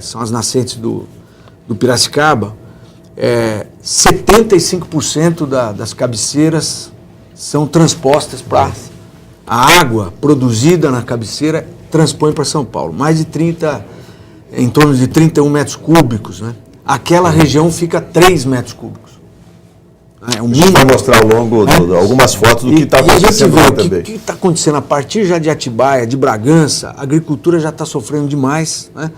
são as nascentes do Piracicaba, 75% das cabeceiras são transpostas para a água produzida na cabeceira, transpõe para São Paulo. Mais de 30, em torno de 31 metros cúbicos, né? Aquela região fica 3 metros cúbicos. A gente vai mostrar ao longo algumas fotos do que está acontecendo lá também. O que está acontecendo a partir já de Atibaia, de Bragança, a agricultura já está sofrendo demais, né?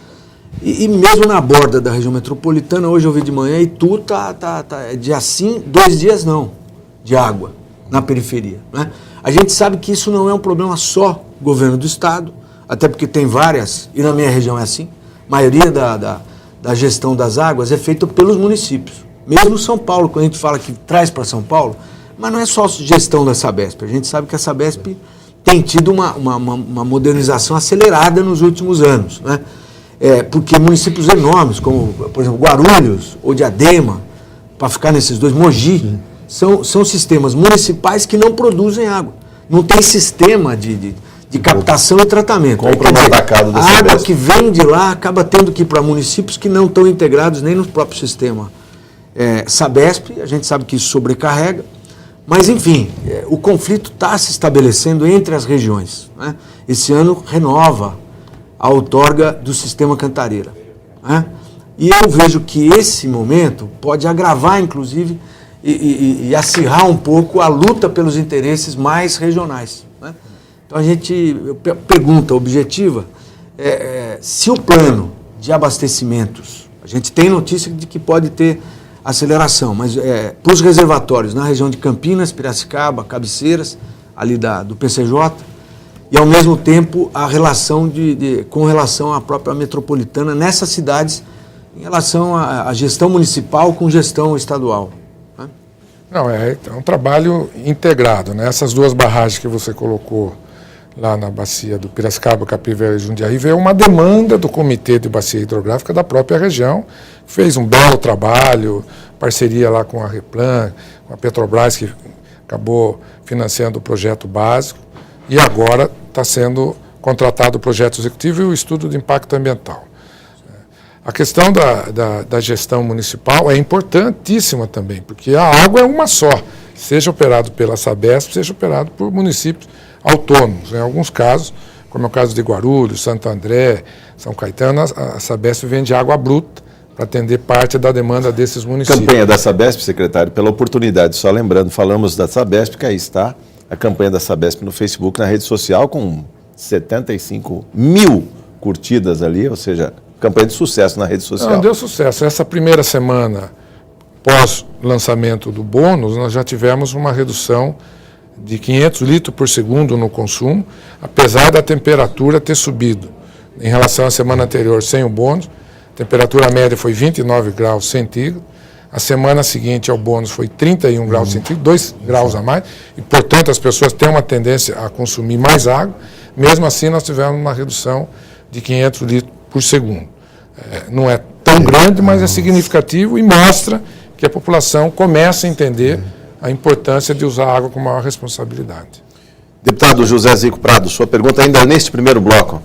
E mesmo na borda da região metropolitana, hoje eu vi de manhã, Itu é dia sim, 2 dias não, de água na periferia, né? A gente sabe que isso não é um problema só do governo do estado, até porque tem várias, e na minha região é assim, a maioria da gestão das águas é feita pelos municípios. Mesmo São Paulo, quando a gente fala que traz para São Paulo, mas não é só gestão da Sabesp, a gente sabe que a Sabesp tem tido uma modernização acelerada nos últimos anos, né? Porque municípios enormes, como, por exemplo, Guarulhos ou Diadema, para ficar nesses dois, Mogi, são sistemas municipais que não produzem água. Não tem sistema de captação e tratamento. Compra no atacado da a água que vem de lá acaba tendo que ir para municípios que não estão integrados nem no próprio sistema Sabesp. A gente sabe que isso sobrecarrega. Mas, enfim, o conflito está se estabelecendo entre as regiões, né? Esse ano renova a outorga do sistema Cantareira, né? E eu vejo que esse momento pode agravar, inclusive, e acirrar um pouco a luta pelos interesses mais regionais, né? Então, pergunta objetiva, se o plano de abastecimentos, a gente tem notícia de que pode ter aceleração, mas para os reservatórios na região de Campinas, Piracicaba, Cabeceiras, ali do PCJ, e ao mesmo tempo a relação com relação à própria metropolitana nessas cidades, em relação à gestão municipal com gestão estadual, né? Não, é um trabalho integrado, né? Essas duas barragens que você colocou lá na bacia do Piracicaba, Capivari e Jundiaí, veio uma demanda do Comitê de Bacia Hidrográfica da própria região, fez um belo trabalho, parceria lá com a Replan, com a Petrobras, que acabou financiando o projeto básico, e agora está sendo contratado o projeto executivo e o estudo de impacto ambiental. A questão da gestão municipal é importantíssima também, porque a água é uma só, seja operado pela Sabesp, seja operado por municípios autônomos. Em alguns casos, como é o caso de Guarulhos, Santo André, São Caetano, a Sabesp vende água bruta para atender parte da demanda desses municípios. Campanha da Sabesp, secretário, pela oportunidade, só lembrando, falamos da Sabesp, que aí está a campanha da Sabesp no Facebook, na rede social, com 75 mil curtidas ali, ou seja, campanha de sucesso na rede social. Não, deu sucesso. Essa primeira semana, pós-lançamento do bônus, nós já tivemos uma redução de 500 litros por segundo no consumo, apesar da temperatura ter subido. Em relação à semana anterior, sem o bônus, a temperatura média foi 29 graus centígrados, a semana seguinte ao bônus foi 31 graus centígrados, 2 graus a mais, e, portanto, as pessoas têm uma tendência a consumir mais água. Mesmo assim, nós tivemos uma redução de 500 litros por segundo. Não é tão grande, mas é significativo e mostra que a população começa a entender a importância de usar a água com maior responsabilidade. Deputado José Zico Prado, sua pergunta ainda neste primeiro bloco.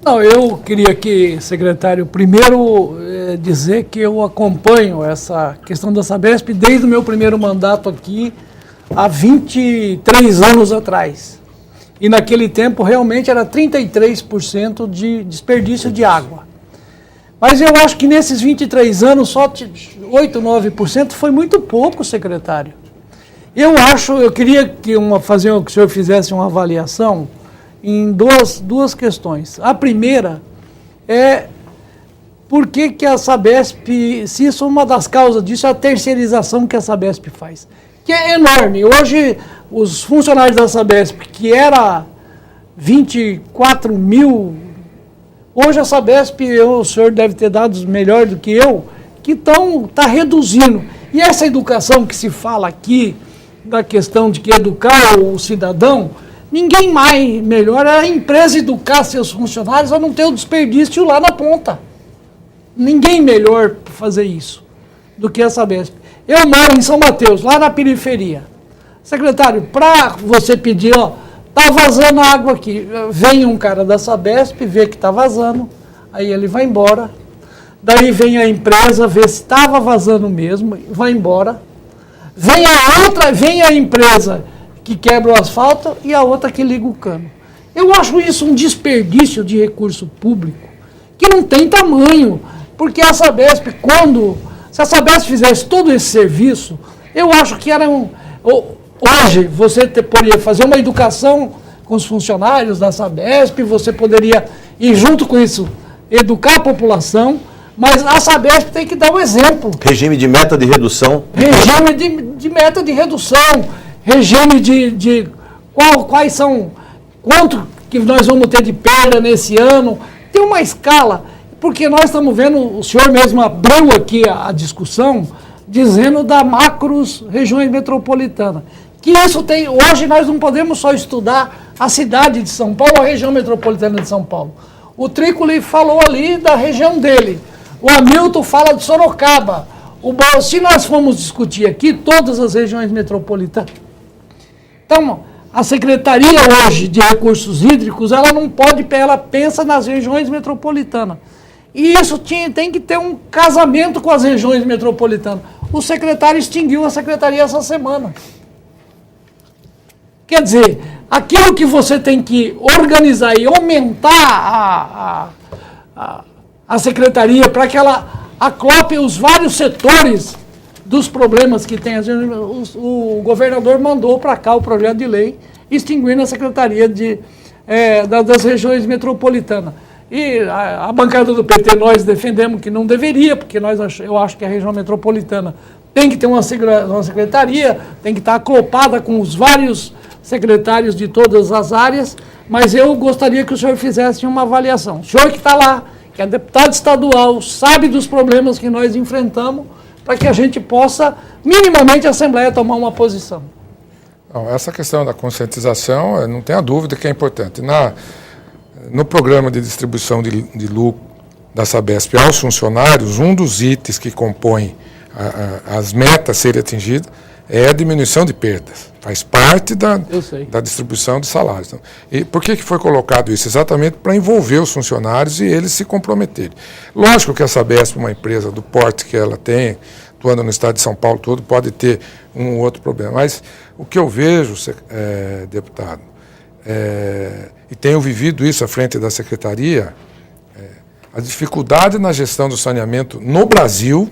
Não, eu queria aqui, secretário, primeiro dizer que eu acompanho essa questão da Sabesp desde o meu primeiro mandato aqui, há 23 anos atrás. E naquele tempo realmente era 33% de desperdício de água. Mas eu acho que nesses 23 anos, só 8, 9% foi muito pouco, secretário. Eu queria que o senhor fizesse uma avaliação em duas questões. A primeira é por que a Sabesp, se isso é uma das causas disso, é a terceirização que a Sabesp faz, que é enorme. Hoje, os funcionários da Sabesp, que era 24 mil, hoje a Sabesp, o senhor deve ter dados melhor do que eu, que está reduzindo. E essa educação que se fala aqui, da questão de que educar o cidadão, ninguém mais melhor é a empresa educar seus funcionários a não ter o desperdício lá na ponta. Ninguém melhor para fazer isso do que a Sabesp. Eu moro em São Mateus, lá na periferia. Secretário, para você pedir, está vazando água aqui. Vem um cara da Sabesp, vê que está vazando, aí ele vai embora, daí vem a empresa, vê se estava vazando mesmo, vai embora. Vem a empresa que quebra o asfalto e a outra que liga o cano. Eu acho isso um desperdício de recurso público que não tem tamanho, porque a Sabesp, se a Sabesp fizesse todo esse serviço, eu acho que hoje você poderia fazer uma educação com os funcionários da Sabesp, você poderia ir junto com isso, educar a população, mas a Sabesp tem que dar um exemplo. Regime de meta de redução. Regime de meta de redução, regime de quais são, quanto que nós vamos ter de perda nesse ano. Tem uma escala, porque nós estamos vendo, o senhor mesmo abriu aqui a discussão, dizendo da macros regiões metropolitanas. Que isso tem, hoje nós não podemos só estudar a cidade de São Paulo, a região metropolitana de São Paulo. O Trícoli falou ali da região dele. O Hamilton fala de Sorocaba. Se nós formos discutir aqui todas as regiões metropolitanas. Então, a Secretaria hoje de Recursos Hídricos, ela não pode, ela pensa nas regiões metropolitanas. E isso tem que ter um casamento com as regiões metropolitanas. O secretário extinguiu a secretaria essa semana. Quer dizer, aquilo que você tem que organizar e aumentar a secretaria para que ela aclope os vários setores dos problemas que tem. O governador mandou para cá o projeto de lei extinguindo a secretaria das regiões metropolitanas. E a bancada do PT nós defendemos que não deveria, porque eu acho que a região metropolitana tem que ter uma secretaria, tem que estar aclopada com os vários secretários de todas as áreas, mas eu gostaria que o senhor fizesse uma avaliação. O senhor que está lá, que é deputado estadual, sabe dos problemas que nós enfrentamos, para que a gente possa, minimamente, a Assembleia tomar uma posição. Não, essa questão da conscientização, não tenha dúvida que é importante. No programa de distribuição de lucro da Sabesp aos funcionários, um dos itens que compõe as metas a serem atingidas é a diminuição de perdas. Faz parte da distribuição de salários. Então, e por que foi colocado isso? Exatamente para envolver os funcionários e eles se comprometerem. Lógico que a Sabesp, uma empresa do porte que ela tem, atuando no estado de São Paulo todo, pode ter um ou outro problema. Mas o que eu vejo, deputado, e tenho vivido isso à frente da Secretaria, a dificuldade na gestão do saneamento no Brasil.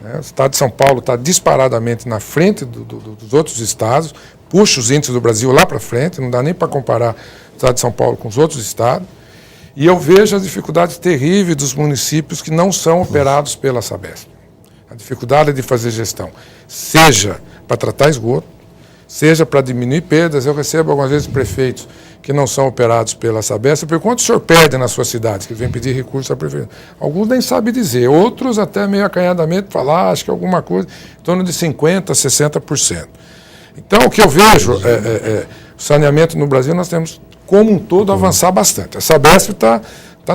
O estado de São Paulo está disparadamente na frente dos outros estados, puxa os índices do Brasil lá para frente, não dá nem para comparar o estado de São Paulo com os outros estados. E eu vejo as dificuldades terríveis dos municípios que não são operados pela Sabesp. A dificuldade de fazer gestão, seja para tratar esgoto, seja para diminuir perdas. Eu recebo algumas vezes prefeitos que não são operados pela Sabesp. Eu pergunto, quanto o senhor perde na sua cidade, que vem pedir recurso à prefeitura? Alguns nem sabem dizer, outros até meio acanhadamente falar, acho que alguma coisa em torno de 50%, 60%. Então, o que eu vejo o saneamento no Brasil, nós temos, como um todo, avançar bastante. A Sabesp está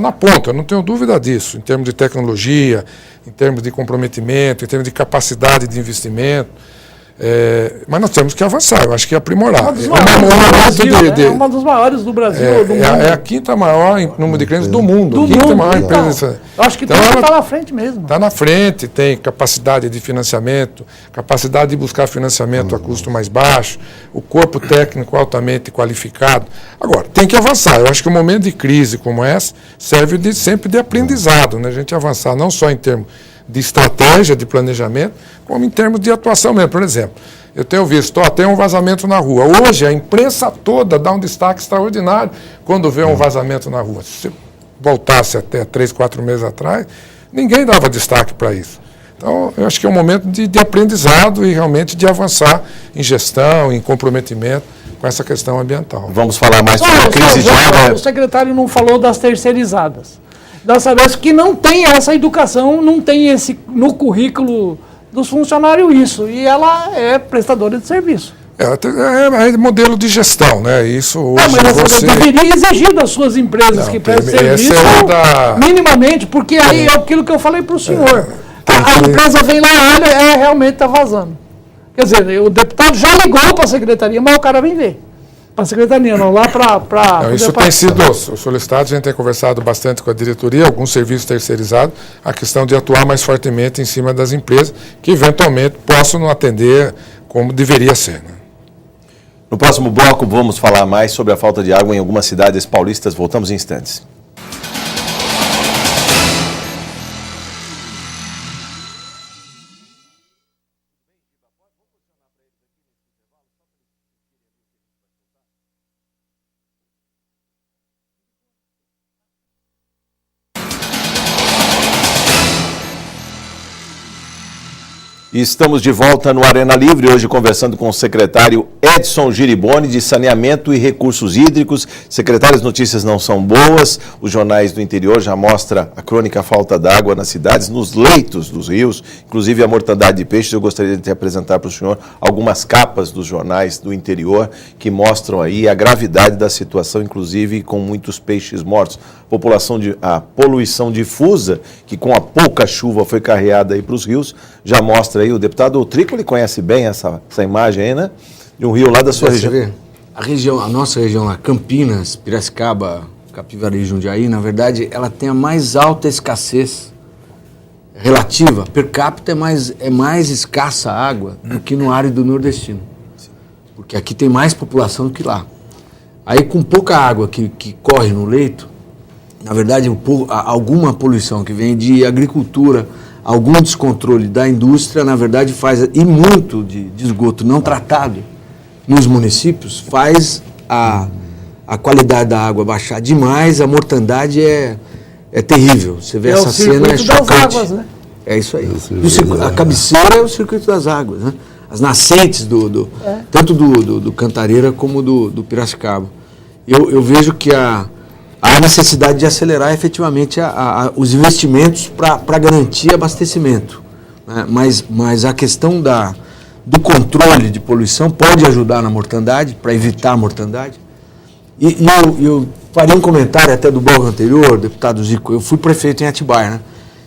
na ponta, eu não tenho dúvida disso, em termos de tecnologia, em termos de comprometimento, em termos de capacidade de investimento. Mas nós temos que avançar, eu acho que aprimorar. É uma das maiores do Brasil. Do mundo. É a quinta maior em número de clientes do mundo. Maior empresa. Eu acho que está na frente mesmo. Está na frente, tem capacidade de financiamento, capacidade de buscar financiamento a custo mais baixo, o corpo técnico altamente qualificado. Agora, tem que avançar. Eu acho que um momento de crise como essa serve sempre de aprendizado, né? A gente avançar não só em termos de estratégia, de planejamento, como em termos de atuação mesmo. Por exemplo, eu tenho visto, tem um vazamento na rua. Hoje, a imprensa toda dá um destaque extraordinário quando vê um vazamento na rua. Se você voltasse até 3, 4 meses atrás, ninguém dava destaque para isso. Então, eu acho que é um momento de aprendizado e realmente de avançar em gestão, em comprometimento com essa questão ambiental. Vamos falar mais sobre a crise de água. O secretário não falou das terceirizadas. Da Sabesp, que não tem essa educação, não tem no currículo dos funcionários isso. E ela é prestadora de serviço. É modelo de gestão, né? Isso hoje mas você deveria exigir das suas empresas que prestam serviço minimamente, porque aí é aquilo que eu falei para o senhor. A empresa vem lá, olha, realmente está vazando. Quer dizer, o deputado já ligou para a secretaria, mas o cara vem ver. Para a secretaria, não lá para... Isso tem sido solicitado, a gente tem conversado bastante com a diretoria, alguns serviços terceirizados, a questão de atuar mais fortemente em cima das empresas que eventualmente possam não atender como deveria ser. Né? No próximo bloco vamos falar mais sobre a falta de água em algumas cidades paulistas. Voltamos em instantes. E estamos de volta no Arena Livre, hoje conversando com o secretário Edson Giriboni, de Saneamento e Recursos Hídricos. Secretário, as notícias não são boas, os jornais do interior já mostram a crônica falta d'água nas cidades, nos leitos dos rios, inclusive a mortandade de peixes. Eu gostaria de apresentar para o senhor algumas capas dos jornais do interior que mostram aí a gravidade da situação, inclusive com muitos peixes mortos. A poluição difusa, que com a pouca chuva foi carreada aí para os rios, já mostra aí, o deputado Trícoli conhece bem essa imagem aí, né? De um rio lá da sua região. A nossa região lá, Campinas, Piracicaba, Capivari e Jundiaí, na verdade, ela tem a mais alta escassez relativa, per capita é mais escassa a água do que no árido nordestino. Porque aqui tem mais população do que lá. Aí com pouca água que corre no leito, na verdade, alguma poluição que vem de agricultura, algum descontrole da indústria, na verdade, e muito de esgoto não tratado nos municípios, faz a qualidade da água baixar demais, a mortandade é terrível. Você vê essa cena, é chocante. Das águas, né? É isso aí. A cabeceira é o circuito das águas, né? As nascentes tanto do Cantareira como do Piracicaba. Eu vejo que há necessidade de acelerar efetivamente os investimentos para garantir abastecimento. Né? Mas a questão do controle de poluição pode ajudar na mortandade, para evitar a mortandade. E eu faria um comentário até do bloco anterior, deputado Zico. Eu fui prefeito em Atibaia, né?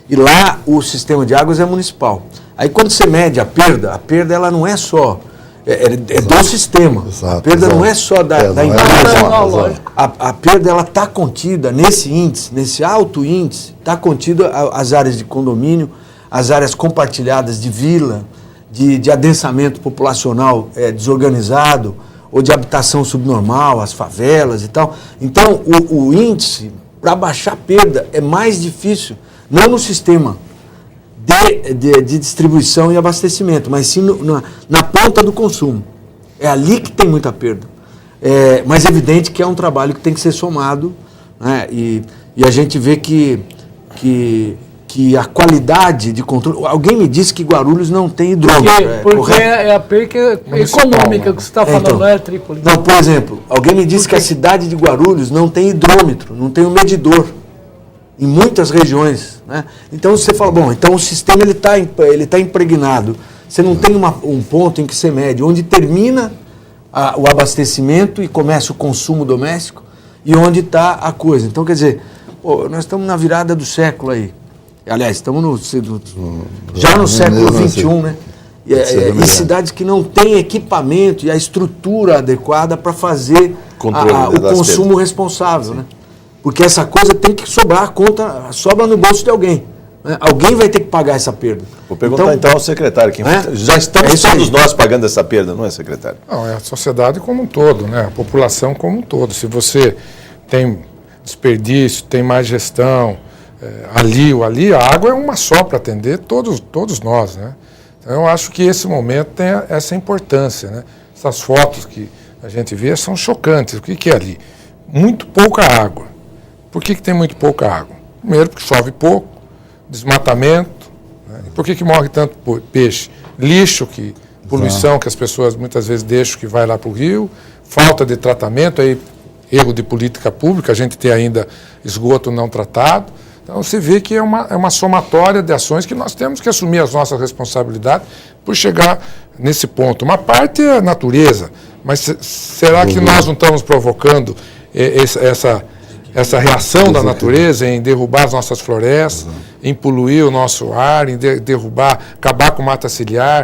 E lá o sistema de águas é municipal. Aí quando você mede a perda ela não é só... É do sistema. Exato, a perda não é só da empresa. A perda ela está contida nesse índice, nesse alto índice, está contida as áreas de condomínio, as áreas compartilhadas de vila, de adensamento populacional desorganizado, ou de habitação subnormal, as favelas e tal. Então, o índice, para baixar a perda, é mais difícil, não no sistema de distribuição e abastecimento, mas sim na ponta do consumo. É ali que tem muita perda. Mas é evidente que é um trabalho que tem que ser somado, né? E a gente vê que a qualidade de controle... Alguém me disse que Guarulhos não tem hidrômetro. Porque é a perda econômica que você está falando, então, não é Trípoli. Não, por exemplo, alguém me disse que a cidade de Guarulhos não tem hidrômetro, não tem um medidor. Em muitas regiões, né? Então você fala, bom, então o sistema ele tá impregnado. Você não tem um ponto em que você mede onde termina o abastecimento e começa o consumo doméstico e onde está a coisa. Então, quer dizer, nós estamos na virada do século aí. Aliás, estamos já no século XXI, né? E cidades que não têm equipamento e a estrutura adequada para fazer o consumo responsável, né? Porque essa coisa tem que sobrar, a conta sobra no bolso de alguém. Né? Alguém vai ter que pagar essa perda. Vou perguntar então ao secretário. Já estamos todos nós pagando essa perda, não é, secretário? Não, é a sociedade como um todo, né? A população como um todo. Se você tem desperdício, tem má gestão, ali, a água é uma só para atender todos nós, né? Então eu acho que esse momento tem essa importância, né? Essas fotos que a gente vê são chocantes. O que é ali? Muito pouca água. Por que tem muito pouca água? Primeiro, porque chove pouco, desmatamento. Né? Por que morre tanto peixe? Lixo, poluição que as pessoas muitas vezes deixam que vai lá para o rio, falta de tratamento, aí, erro de política pública, a gente tem ainda esgoto não tratado. Então você vê que é uma somatória de ações que nós temos que assumir as nossas responsabilidades por chegar nesse ponto. Uma parte é a natureza, mas será que nós não estamos provocando essa reação da natureza em derrubar as nossas florestas, em poluir o nosso ar, em acabar com mata ciliar,